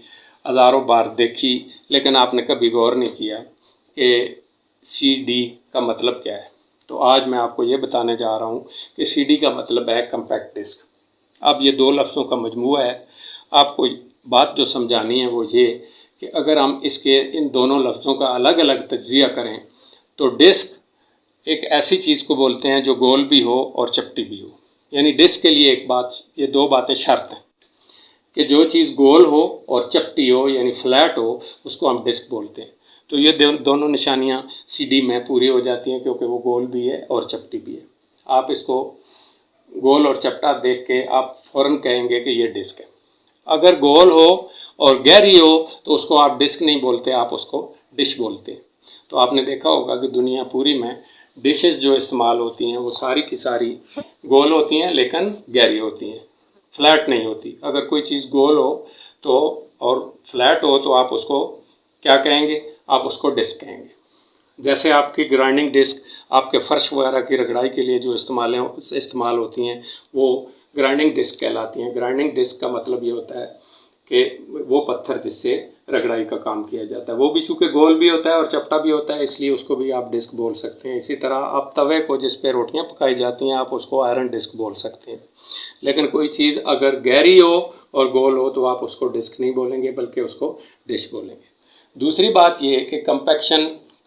ہزاروں بار دیکھی، لیکن آپ نے کبھی غور نہیں کیا کہ CD کا مطلب کیا ہے۔ تو آج میں آپ کو یہ بتانے جا رہا ہوں کہ CD کا مطلب ہے کمپیکٹ ڈسک۔ اب یہ دو لفظوں کا مجموعہ ہے۔ آپ کو بات جو سمجھانی ہے وہ یہ کہ اگر ہم اس کے ان دونوں لفظوں کا الگ الگ تجزیہ کریں تو ڈسک ایک ایسی چیز کو بولتے ہیں جو گول بھی ہو اور چپٹی بھی ہو. یعنی ڈسک کے لیے ایک بات، یہ دو باتیں شرط ہیں کہ جو چیز گول ہو اور چپٹی ہو یعنی فلیٹ ہو اس کو ہم ڈسک بولتے ہیں. تو یہ دونوں نشانیاں سی ڈی میں پوری ہو جاتی ہیں کیونکہ وہ گول بھی ہے اور چپٹی بھی ہے. آپ اس کو گول اور چپٹا دیکھ کے آپ فوراً کہیں گے کہ یہ ڈسک ہے. اگر گول ہو اور گہری ہو تو اس کو آپ ڈسک نہیں بولتے، آپ اس کو ڈش بولتے ہیں. تو آپ نے دیکھا ہوگا کہ دنیا پوری میں ڈشز جو استعمال ہوتی ہیں وہ ساری کی ساری گول ہوتی ہیں لیکن گہری ہوتی ہیں، فلیٹ نہیں ہوتی. اگر کوئی چیز گول ہو تو اور فلیٹ ہو تو آپ اس کو کیا کہیں گے؟ آپ اس کو ڈسک کہیں گے. جیسے آپ کی گرائنڈنگ ڈسک آپ کے فرش وغیرہ کی رگڑائی کے لیے جو استعمال ہوتی ہیں وہ گرائنڈنگ ڈسک کہلاتی ہیں. گرائنڈنگ ڈسک کا مطلب یہ ہوتا ہے کہ وہ پتھر جس سے رگڑائی کا کام کیا جاتا ہے. وہ بھی چونکہ گول بھی ہوتا ہے اور چپٹا بھی ہوتا ہے اس لیے اس کو بھی آپ ڈسک بول سکتے ہیں. اسی طرح آپ توے کو جس پہ روٹیاں پکائی جاتی ہیں آپ اس کو آئرن ڈسک بول سکتے ہیں. لیکن کوئی چیز اگر گہری ہو اور گول ہو تو آپ اس کو ڈسک نہیں بولیں گے بلکہ اس کو ڈش بولیں گے. دوسری بات یہ کہ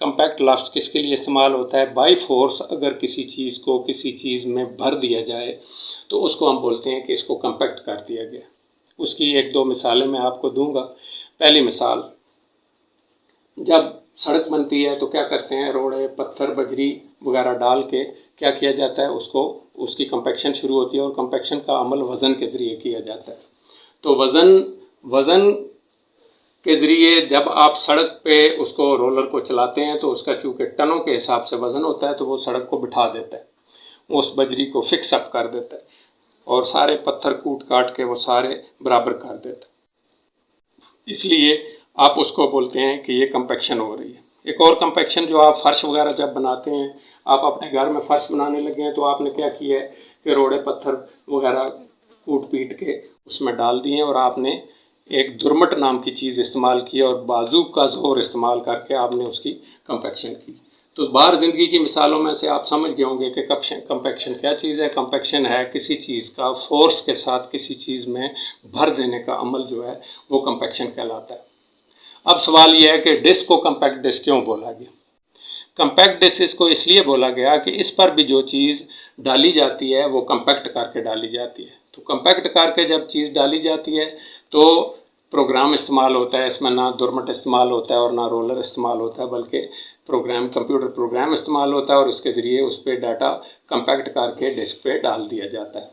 کمپیکٹ لفظ کس کے لیے استعمال ہوتا ہے؟ بائی فورس اگر کسی چیز کو کسی چیز میں بھر دیا جائے تو اس کو ہم بولتے ہیں کہ اس کو کمپیکٹ کر دیا گیا. اس کی ایک دو مثالیں میں آپ کو دوں گا. پہلی مثال، جب سڑک بنتی ہے تو کیا کرتے ہیں؟ روڑے، پتھر، بجری وغیرہ ڈال کے کیا کیا جاتا ہے؟ اس کی کمپیکشن شروع ہوتی ہے اور کمپیکشن کا عمل وزن کے ذریعے کیا جاتا ہے. تو وزن کے ذریعے جب آپ سڑک پہ اس کو رولر کو چلاتے ہیں تو اس کا چونکہ ٹنوں کے حساب سے وزن ہوتا ہے تو وہ سڑک کو بٹھا دیتا ہے، وہ اس بجری کو فکس اپ کر دیتا ہے اور سارے پتھر کوٹ کاٹ کے وہ سارے برابر کر دیتا ہے. اس لیے آپ اس کو بولتے ہیں کہ یہ کمپیکشن ہو رہی ہے. ایک اور کمپیکشن جو آپ فرش وغیرہ جب بناتے ہیں، آپ اپنے گھر میں فرش بنانے لگے ہیں تو آپ نے کیا کیا ہے کہ روڑے پتھر وغیرہ کوٹ پیٹ کے اس میں ڈال دیے اور آپ نے ایک درمٹ نام کی چیز استعمال کی اور بازو کا زور استعمال کر کے آپ نے اس کی کمپیکشن کی. تو باہر زندگی کی مثالوں میں سے آپ سمجھ گئے ہوں گے کہ کمپیکشن کیا چیز ہے. کمپیکشن ہے کسی چیز کا فورس کے ساتھ کسی چیز میں بھر دینے کا عمل جو ہے وہ کمپیکشن کہلاتا ہے. اب سوال یہ ہے کہ ڈسک کو کمپیکٹ ڈسک کیوں بولا گیا؟ کمپیکٹ ڈسک اس کو اس لیے بولا گیا کہ اس پر بھی جو چیز ڈالی جاتی ہے وہ کمپیکٹ کر کے ڈالی جاتی ہے. تو کمپیکٹ کر کے جب چیز ڈالی جاتی ہے تو پروگرام استعمال ہوتا ہے. اس میں نہ درمٹ استعمال ہوتا ہے اور نہ رولر استعمال ہوتا ہے بلکہ کمپیوٹر پروگرام استعمال ہوتا ہے اور اس کے ذریعے اس پہ ڈاٹا کمپیکٹ کر کے ڈسک پہ ڈال دیا جاتا ہے.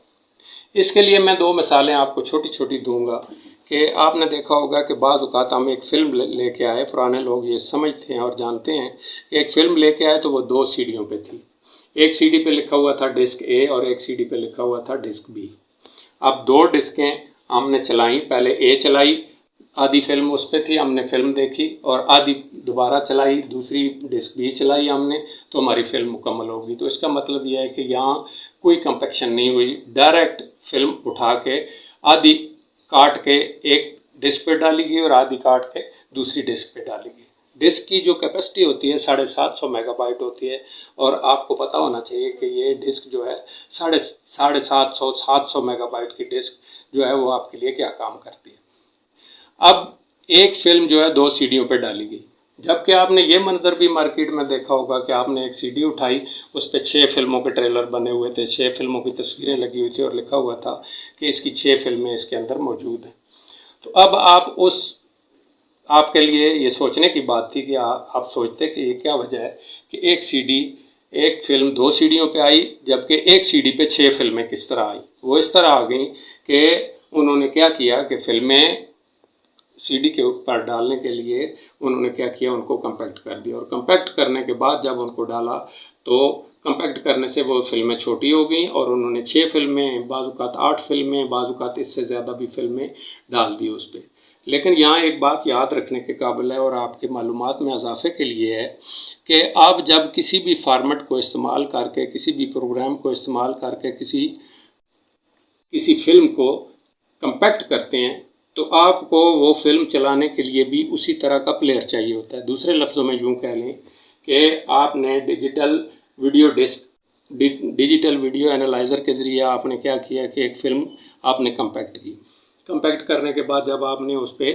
اس کے لیے میں دو مثالیں آپ کو چھوٹی چھوٹی دوں گا کہ آپ نے دیکھا ہوگا کہ بعض اوقات ہم ایک فلم لے کے آئے، پرانے لوگ یہ سمجھتے ہیں اور جانتے ہیں کہ ایک فلم لے کے آئے تو وہ 2 سیڈیوں پہ تھی. ایک سی ڈی پہ لکھا ہوا تھا ڈسک اے اور ایک سی ڈی پہ لکھا ہوا تھا ڈسک بی. اب 2 ڈسکیں ہم نے چلائیں، پہلے اے چلائی، آدھی فلم اس پہ تھی، ہم نے فلم دیکھی اور آدھی دوبارہ چلائی، دوسری ڈسک بی چلائی ہم نے تو ہماری فلم مکمل ہوگی. تو اس کا مطلب یہ ہے کہ یہاں کوئی کمپیکشن نہیں ہوئی، ڈائریکٹ فلم اٹھا کے آدھی کاٹ کے ایک ڈسک پہ ڈالی گئی اور آدھی کاٹ کے دوسری ڈسک پہ ڈالی گئی. ڈسک کی جو کیپیسٹی ہوتی ہے 750 میگا بائٹ ہوتی ہے اور آپ کو پتہ ہونا چاہیے کہ یہ ڈسک جو ہے 750 میگا بائٹ کی ڈسک جو ہے وہ آپ کے لیے کیا کام کرتی ہے. اب ایک فلم جو ہے 2 سیڈیوں پہ ڈالی گئی، جبکہ آپ نے یہ منظر بھی مارکیٹ میں دیکھا ہوگا کہ آپ نے ایک سی ڈی اٹھائی، اس پہ 6 فلموں کے ٹریلر بنے ہوئے تھے، 6 فلموں کی تصویریں لگی ہوئی تھی اور لکھا ہوا تھا کہ اس کی 6 فلمیں اس کے اندر موجود ہیں. تو اب آپ کے لیے یہ سوچنے کی بات تھی کہ آپ سوچتے کہ یہ کیا وجہ ہے کہ ایک فلم 2 سیڈیوں پہ آئی جبکہ ایک سی ڈی پہ 6 فلمیں کس طرح آئیں؟ وہ اس طرح آ گئیں کہ انہوں نے کیا کیا کہ فلمیں سی ڈی کے اوپر ڈالنے کے لیے انہوں نے کیا کیا، ان کو کمپیکٹ کر دیا اور کمپیکٹ کرنے کے بعد جب ان کو ڈالا تو کمپیکٹ کرنے سے وہ فلمیں چھوٹی ہو گئیں اور انہوں نے 6 فلمیں، بعض اوقات 8 فلمیں، بعض اوقات اس سے زیادہ بھی فلمیں ڈال دی اس پہ. لیکن یہاں ایک بات یاد رکھنے کے قابل ہے اور آپ کے معلومات میں اضافے کے لیے ہے کہ آپ جب کسی بھی فارمیٹ کو استعمال کر کے، کسی بھی پروگرام کو استعمال کر کے کسی فلم کو کمپیکٹ کرتے ہیں تو آپ کو وہ فلم چلانے کے لیے بھی اسی طرح کا پلیئر چاہیے ہوتا ہے. دوسرے لفظوں میں یوں کہہ لیں کہ آپ نے ڈیجیٹل ویڈیو اینالائزر کے ذریعے آپ نے کیا کیا کہ ایک فلم آپ نے کمپیکٹ کی. کمپیکٹ کرنے کے بعد جب آپ نے اس پہ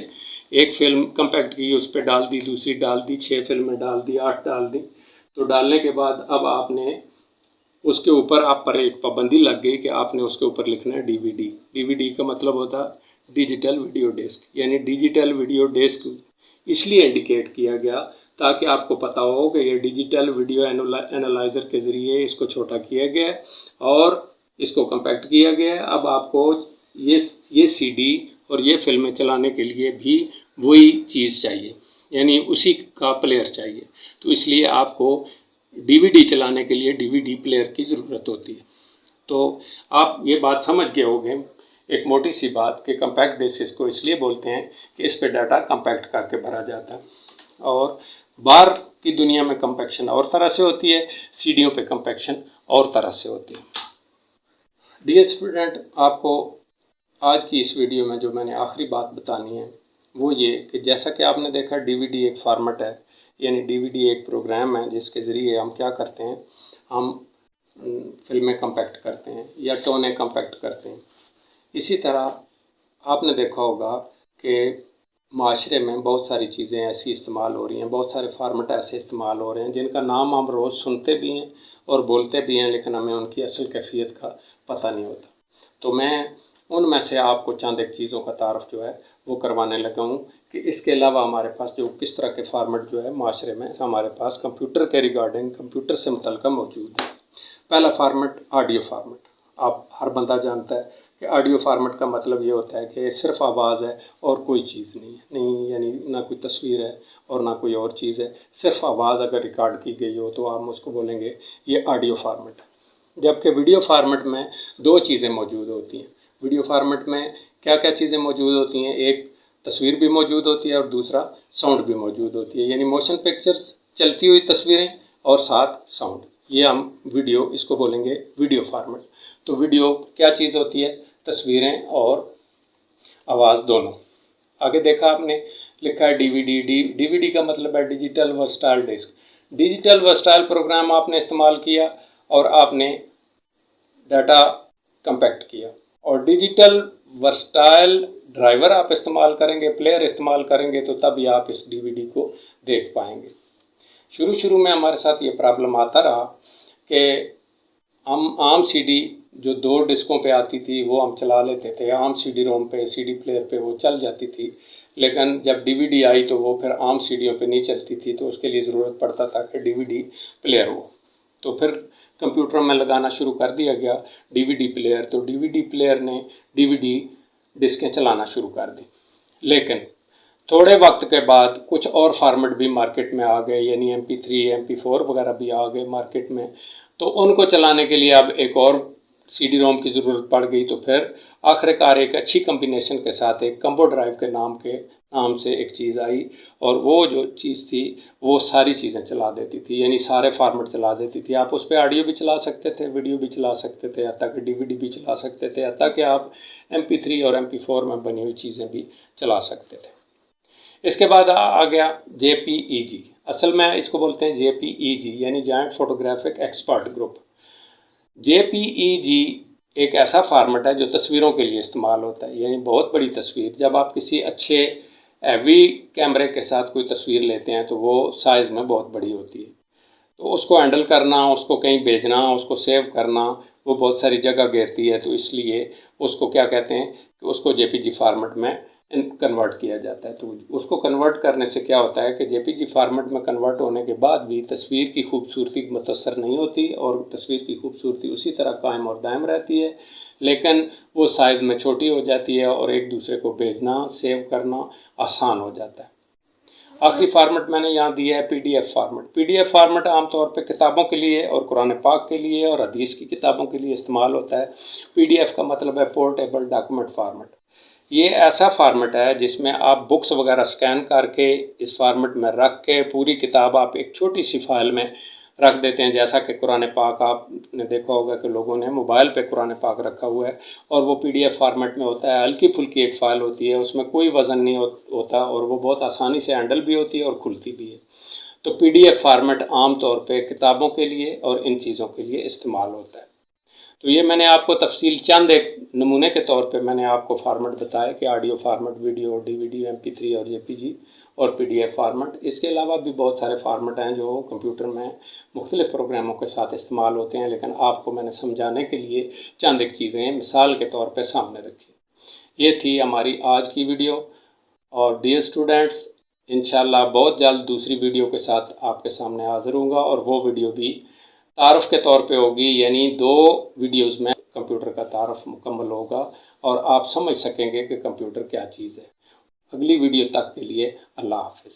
ایک فلم کمپیکٹ کی، اس پہ ڈال دی، دوسری ڈال دی، 6 فلمیں ڈال دی، 8 ڈال دی. تو ڈالنے کے بعد اب آپ نے اس کے اوپر آپ پر ایک پابندی لگ گئی کہ آپ نے اس کے اوپر لکھنا ہے D V D. D V D کا مطلب ہوتا ڈیجیٹل ویڈیو ڈسک. یعنی ڈیجیٹل ویڈیو ڈسک اس لیے انڈیکیٹ کیا گیا تاکہ آپ کو پتہ ہو کہ یہ ڈیجیٹل ویڈیو اینالائزر کے ذریعے اس کو چھوٹا کیا گیا اور اس کو کمپیکٹ کیا گیا. اب آپ کو یہ سی ڈی اور یہ فلمیں چلانے کے لیے بھی وہی چیز چاہیے، یعنی اسی کا پلیئر چاہیے. تو اس لیے آپ کو ڈی وی ڈی چلانے کے لیے ڈی وی ڈی پلیئر کی ضرورت ہوتی ہے. تو آپ یہ بات سمجھ گئے ہو گے، ایک موٹی سی بات، کہ کمپیکٹ ڈسک اس کو اس لیے بولتے ہیں کہ اس پہ ڈاٹا کمپیکٹ کر کے بھرا جاتا ہے. اور باہر کی دنیا میں کمپیکشن اور طرح سے ہوتی ہے، سی ڈیوں پہ کمپیکشن اور طرح سے ہوتی ہے. ڈیئر اسٹوڈنٹ، آپ کو آج کی اس ویڈیو میں جو میں نے آخری بات بتانی ہے وہ یہ کہ جیسا کہ آپ نے دیکھا ڈی وی ڈی ایک فارمیٹ ہے، یعنی ڈی وی ڈی ایک پروگرام ہے جس کے ذریعے ہم کیا کرتے ہیں، ہم فلمیں کمپیکٹ کرتے ہیں یا ٹونیں کمپیکٹ کرتے ہیں. اسی طرح آپ نے دیکھا ہوگا کہ معاشرے میں بہت ساری چیزیں ایسی استعمال ہو رہی ہیں، بہت سارے فارمیٹ ایسے استعمال ہو رہے ہیں جن کا نام ہم روز سنتے بھی ہیں اور بولتے بھی ہیں، لیکن ہمیں ان کی اصل کیفیت کا پتہ نہیں ہوتا. تو میں ان میں سے آپ کو چند ایک چیزوں کا تعارف جو ہے وہ کروانے لگا ہوں کہ اس کے علاوہ ہمارے پاس جو کس طرح کے فارمیٹ جو ہے معاشرے میں ہمارے پاس کمپیوٹر کے ریگارڈنگ، کمپیوٹر سے متعلقہ موجود ہے. پہلا فارمیٹ آڈیو فارمیٹ. آپ ہر بندہ جانتا ہے کہ آڈیو فارمیٹ کا مطلب یہ ہوتا ہے کہ صرف آواز ہے اور کوئی چیز نہیں، یعنی نہ کوئی تصویر ہے اور نہ کوئی اور چیز ہے، صرف آواز اگر ریکارڈ کی گئی ہو تو آپ اس کو بولیں گے یہ آڈیو فارمیٹ. جبکہ ویڈیو فارمیٹ میں دو چیزیں موجود ہوتی ہیں. ویڈیو فارمیٹ میں کیا کیا چیزیں موجود ہوتی ہیں؟ ایک تصویر بھی موجود ہوتی ہے اور دوسرا ساؤنڈ بھی موجود ہوتی ہے، یعنی موشن پکچرز، چلتی ہوئی تصویریں اور ساتھ ساؤنڈ. یہ ہم ویڈیو، اس کو بولیں گے ویڈیو فارمیٹ. تو ویڈیو کیا چیز ہوتی ہے؟ تصویریں اور آواز دونوں. آگے دیکھا آپ نے لکھا ہے D V D. D V D کا مطلب ہے digital versatile disc. Digital versatile program آپ نے استعمال کیا اور آپ نے ڈاٹا کمپیکٹ کیا. اور ڈیجیٹل ورسٹائل ڈرائیور آپ استعمال کریں گے، پلیئر استعمال کریں گے، تو تب ہی آپ اس ڈی وی ڈی کو دیکھ پائیں گے. شروع میں ہمارے ساتھ یہ پرابلم آتا رہا کہ ہم عام سی ڈی جو 2 ڈسکوں پہ آتی تھی وہ ہم چلا لیتے تھے، عام سی ڈی روم پہ، سی ڈی پلیئر پہ وہ چل جاتی تھی. لیکن جب ڈی وی ڈی آئی تو وہ پھر عام سی ڈیوں پہ نہیں چلتی تھی، تو اس کے لیے ضرورت پڑتا تھا کہ ڈی وی ڈی پلیئر ہو. تو پھر کمپیوٹر میں لگانا شروع کر دیا گیا ڈی وی ڈی پلیئر. تو ڈی وی ڈی پلیئر نے ڈی وی ڈی ڈسکیں چلانا شروع کر دی. لیکن تھوڑے وقت کے بعد کچھ اور فارمیٹ بھی مارکیٹ میں آ گئے، یعنی MP3 MP4 وغیرہ بھی آ گئے مارکیٹ میں. تو ان کو چلانے کے لیے اب ایک اور سی ڈی روم کی ضرورت پڑ گئی. تو پھر آخر کار ایک اچھی کمبینیشن کے ساتھ ایک کمبو ڈرائیو کے نام سے ایک چیز آئی، اور وہ جو چیز تھی وہ ساری چیزیں چلا دیتی تھی، یعنی سارے فارمیٹ چلا دیتی تھی. آپ اس پہ آڈیو بھی چلا سکتے تھے، ویڈیو بھی چلا سکتے تھے، حتیٰ کہ ڈی وی ڈی بھی چلا سکتے تھے، حتیٰ کہ آپ MP3 اور MP4 میں بنی ہوئی چیزیں بھی چلا سکتے تھے. اس کے بعد آ گیا JPEG. اصل میں اس کو بولتے ہیں JPEG، یعنی joint photographic expert group. JPEG ایک ایسا فارمیٹ ہے جو تصویروں کے لیے استعمال ہوتا ہے، یعنی بہت بڑی تصویر. جب آپ کسی اچھے ہیوی کیمرے کے ساتھ کوئی تصویر لیتے ہیں تو وہ سائز میں بہت بڑی ہوتی ہے. تو اس کو ہینڈل کرنا، اس کو کہیں بھیجنا، اس کو سیو کرنا، وہ بہت ساری جگہ گھیرتی ہے. تو اس لیے اس کو کیا کہتے ہیں کہ اس کو JPG فارمیٹ میں کنورٹ کیا جاتا ہے. تو اس کو کنورٹ کرنے سے کیا ہوتا ہے کہ JPG فارمیٹ میں کنورٹ ہونے کے بعد بھی تصویر کی خوبصورتی متاثر نہیں ہوتی، اور تصویر کی خوبصورتی اسی طرح قائم اور دائم رہتی ہے، لیکن وہ سائز میں چھوٹی ہو جاتی ہے اور ایک دوسرے کو بھیجنا، سیو کرنا آسان ہو جاتا ہے. آخری فارمیٹ میں نے یہاں دیا ہے PDF فارمیٹ. PDF فارمیٹ عام طور پہ کتابوں کے لیے اور قرآن پاک کے لیے اور حدیث کی کتابوں کے لیے استعمال ہوتا ہے. PDF کا مطلب ہے پورٹیبل ڈاکومنٹ فارمیٹ. یہ ایسا فارمیٹ ہے جس میں آپ بکس وغیرہ سکین کر کے اس فارمیٹ میں رکھ کے پوری کتاب آپ ایک چھوٹی سی فائل میں رکھ دیتے ہیں. جیسا کہ قرآن پاک آپ نے دیکھا ہوگا کہ لوگوں نے موبائل پہ قرآن پاک رکھا ہوا ہے، اور وہ PDF فارمیٹ میں ہوتا ہے. ہلکی پھلکی ایک فائل ہوتی ہے، اس میں کوئی وزن نہیں ہوتا، اور وہ بہت آسانی سے ہینڈل بھی ہوتی ہے اور کھلتی بھی ہے. تو PDF فارمیٹ عام طور پہ کتابوں کے لیے اور ان چیزوں کے لیے استعمال ہوتا ہے. تو یہ میں نے آپ کو تفصیل چند ایک نمونے کے طور پہ میں نے آپ کو فارمیٹ بتایا کہ audio format, video, DVD، MP3 اور JPG اور PDF فارمیٹ. اس کے علاوہ بھی بہت سارے فارمیٹ ہیں جو کمپیوٹر میں مختلف پروگراموں کے ساتھ استعمال ہوتے ہیں، لیکن آپ کو میں نے سمجھانے کے لیے چند ایک چیزیں مثال کے طور پہ سامنے رکھی. یہ تھی ہماری آج کی ویڈیو، اور ڈیئر اسٹوڈنٹس، انشاءاللہ بہت جلد دوسری ویڈیو کے ساتھ آپ کے سامنے حاضر ہوں گا، اور وہ ویڈیو بھی تعارف کے طور پہ ہوگی، یعنی 2 ویڈیوز میں کمپیوٹر کا تعارف مکمل ہوگا اور آپ سمجھ سکیں گے کہ کمپیوٹر کیا چیز ہے. اگلی ویڈیو تک کے لیے اللہ حافظ.